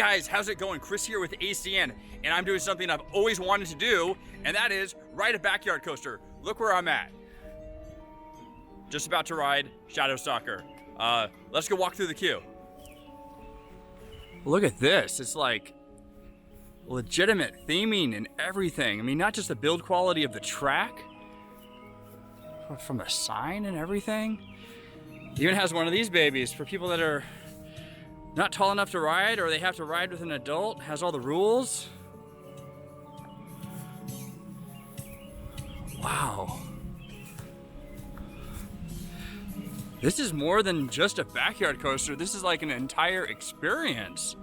guys, how's it going? Chris here with ACN, and I'm doing something I've always wanted to do, and that is ride a backyard coaster. Look where I'm at. Just about to ride Shadow Stalker. Let's go walk through the queue. Look at this, it's like legitimate theming and everything. I mean, not just the build quality of the track, but from the sign and everything. It even has one of these babies for people that are not tall enough to ride, or they have to ride with an adult. Has all the rules. Wow. This is more than just a backyard coaster. This is like an entire experience.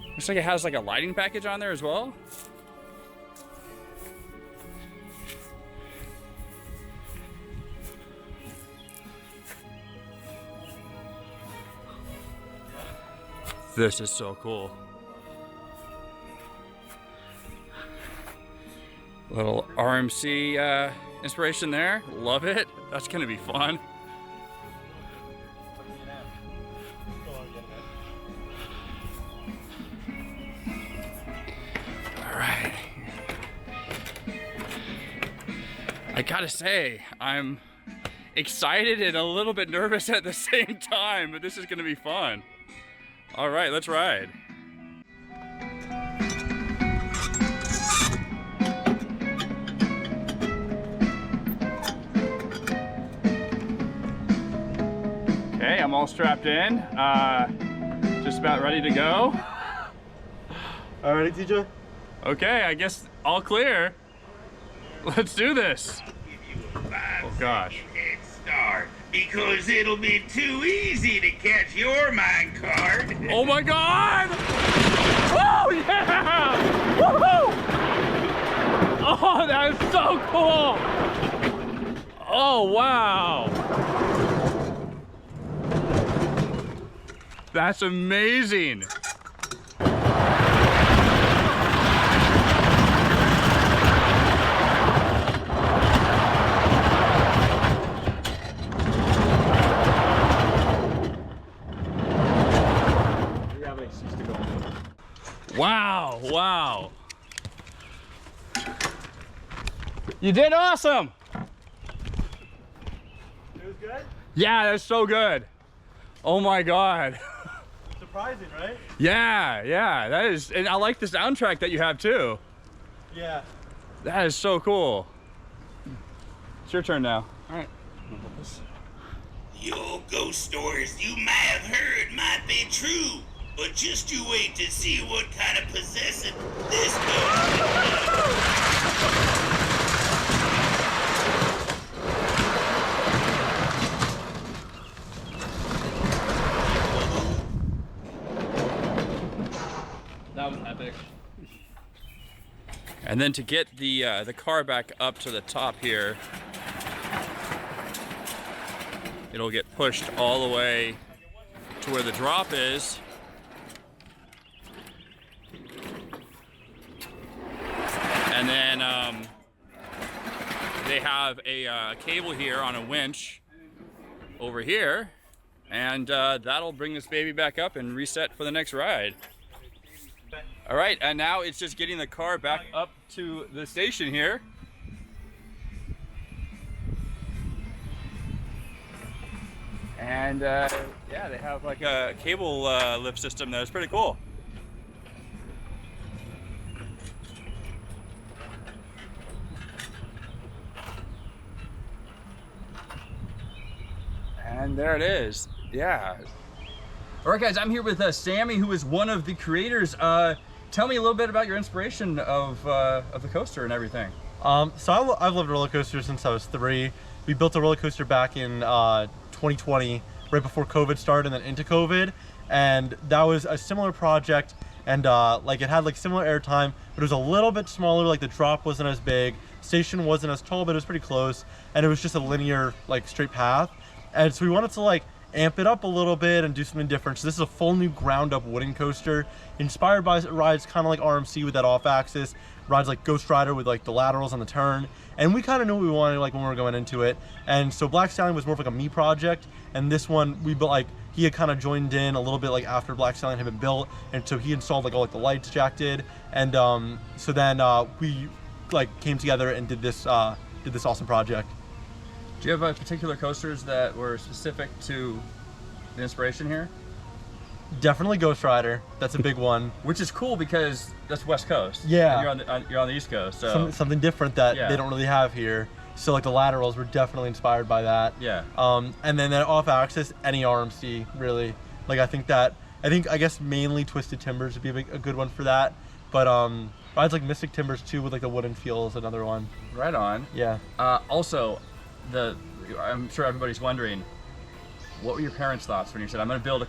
Looks like it has like a lighting package on there as well. This is so cool. Little RMC inspiration there. Love it. That's gonna be fun. All right. I gotta say, I'm excited and a little bit nervous at the same time, but this is gonna be fun. All right, let's ride. Okay, I'm all strapped in. Just about ready to go. All right, TJ? Okay, I guess all clear. Let's do this. Oh gosh. Head start, because it'll be too easy to catch your minecart. Oh my God! Oh yeah! Woohoo! Oh, that is so cool! Oh wow! That's amazing! Wow, wow. You did awesome. It was good? Yeah, that's so good. Oh my God. Surprising, right? Yeah, yeah, that is, and I like the soundtrack that you have too. Yeah. That is so cool. It's your turn now. All right. The old ghost stories you may have heard might be true, but just you wait to see what kind of possessing this ghost. That was epic. And then to get the car back up to the top here, it'll get pushed all the way to where the drop is. And then they have a cable here on a winch over here, and that'll bring this baby back up and reset for the next ride. All right, and now it's just getting the car back up to the station here. And yeah, they have like a cable lift system that is pretty cool. And there it is, yeah. All right guys, I'm here with Sammy, who is one of the creators. Tell me a little bit about your inspiration of the coaster and everything. So I've loved roller coasters since I was 3. We built a roller coaster back in 2020, right before COVID started and then into COVID. And that was a similar project, and like it had like similar airtime, but it was a little bit smaller. Like the drop wasn't as big, station wasn't as tall, but it was pretty close. And it was just a linear, like straight path. And so we wanted to like amp it up a little bit and do something different. So this is a full new ground up wooden coaster inspired by rides kind of like RMC with that off axis, rides like Ghost Rider with like the laterals on the turn, and we kind of knew what we wanted like when we were going into it. And so Black Stallion was more of like a me project, and this one we built like, he had kind of joined in a little bit like after Black Stallion had been built, and so he installed like all like the lights Jack did, and so then we like came together and did this awesome project. Do you have particular coasters that were specific to the inspiration here? Definitely Ghost Rider. That's a big one. Which is cool because that's West Coast. Yeah. And you're on the East Coast, so something different that yeah. they don't really have here. So like the laterals were definitely inspired by that. Yeah. And then that off axis, any RMC really. Like I guess mainly Twisted Timbers would be a good one for that. But rides like Mystic Timbers too with like the wooden feel is another one. Right on. Yeah. Also, I'm sure everybody's wondering, what were your parents' thoughts when you said, I'm going to build a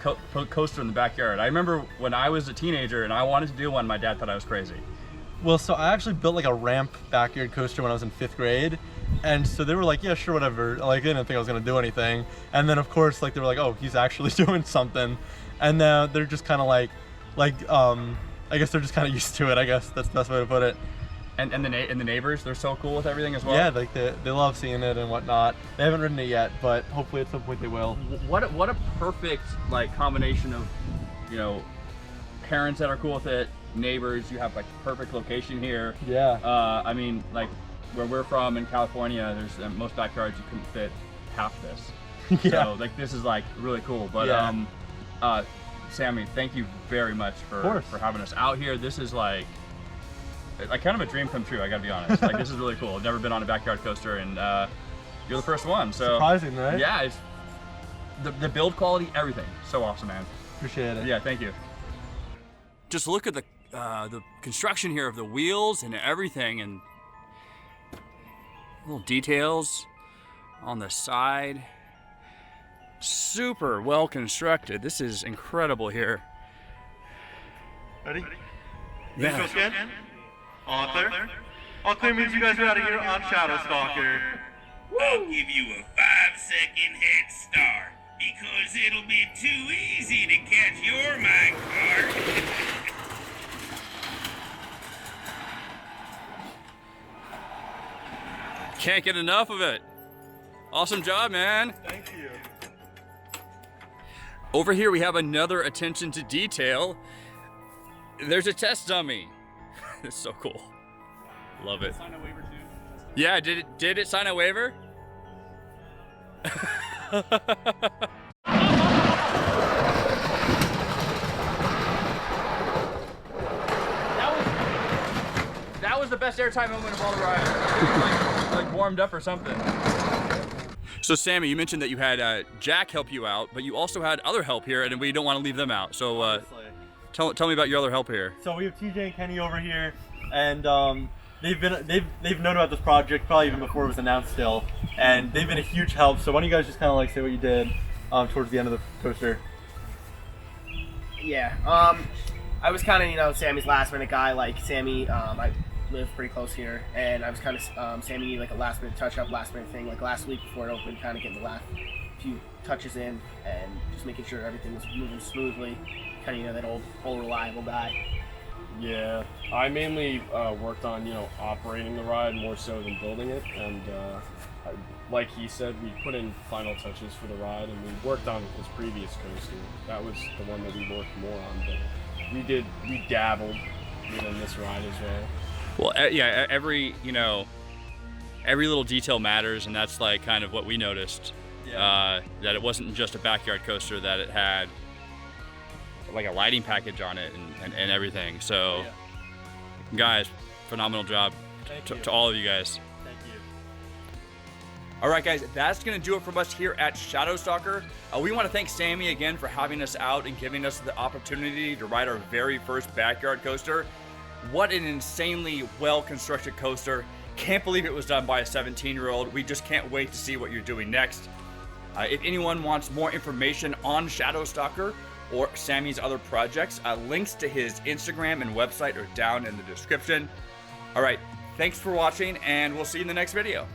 coaster in the backyard? I remember when I was a teenager and I wanted to do one, my dad thought I was crazy. Well, so I actually built like a ramp backyard coaster when I was in 5th grade. And so they were like, yeah, sure, whatever. Like, they didn't think I was going to do anything. And then, of course, like, they were like, oh, he's actually doing something. And they're just kind of like, I guess they're just kind of used to it, I guess. That's the best way to put it. And the neighbors, they're so cool with everything as well? Yeah, like they love seeing it and whatnot. They haven't ridden it yet, but hopefully at some point they will. What a perfect like combination of, you know, parents that are cool with it, neighbors. You have like perfect location here. Yeah. I mean, like where we're from in California, there's most backyards you couldn't fit half this. Yeah. So like this is like really cool. But yeah. Sammy, thank you very much for having us out here. This is like kind of a dream come true, I gotta be honest. Like this is really cool. I've never been on a backyard coaster, and you're the first one. So surprising, right? Yeah, it's the build quality, everything. So awesome, man. Appreciate it. Yeah, thank you. Just look at the construction here of the wheels and everything, and little details on the side. Super well constructed. This is incredible here. Ready? Yeah. Scan. All clear? All clear means you guys are out of here on Shadow Stalker. I'll give you a 5-second head start because it'll be too easy to catch your minecart. Can't get enough of it. Awesome job, man. Thank you. Over here we have another attention to detail. There's a test dummy. It's so cool. Love it. Sign a waiver too. Yeah, did it sign a waiver? That was the best airtime moment of all the ride. like warmed up or something. So Sammy, you mentioned that you had Jack help you out, but you also had other help here, and we don't want to leave them out. So tell me about your other help here. So we have TJ and Kenny over here, and they've known about this project probably even before it was announced still, and they've been a huge help. So why don't you guys just kind of like say what you did towards the end of the coaster? Yeah. I was kind of, you know, Sammy's last minute guy. Like Sammy, I live pretty close here, and I was kind of Sammy needed like a last minute touch up, last minute thing. Like last week before it opened, kind of getting the last few touches in and just making sure everything was moving smoothly. Kind of, you know, that old reliable guy. Yeah, I mainly worked on, you know, operating the ride more so than building it, and like he said, we put in final touches for the ride, and we worked on his previous coaster. That was the one that we worked more on, but we dabbled within this ride as well. Well, yeah, every little detail matters, and that's like kind of what we noticed. Yeah. That it wasn't just a backyard coaster, that it had like a lighting package on it and everything. So, guys, phenomenal job to all of you guys. Thank you. All right, guys, that's going to do it from us here at Shadow Stalker. We want to thank Sammy again for having us out and giving us the opportunity to ride our very first backyard coaster. What an insanely well-constructed coaster. Can't believe it was done by a 17-year-old. We just can't wait to see what you're doing next. If anyone wants more information on Shadow Stalker or Sammy's other projects, links to his Instagram and website are down in the description. All right, thanks for watching, and we'll see you in the next video.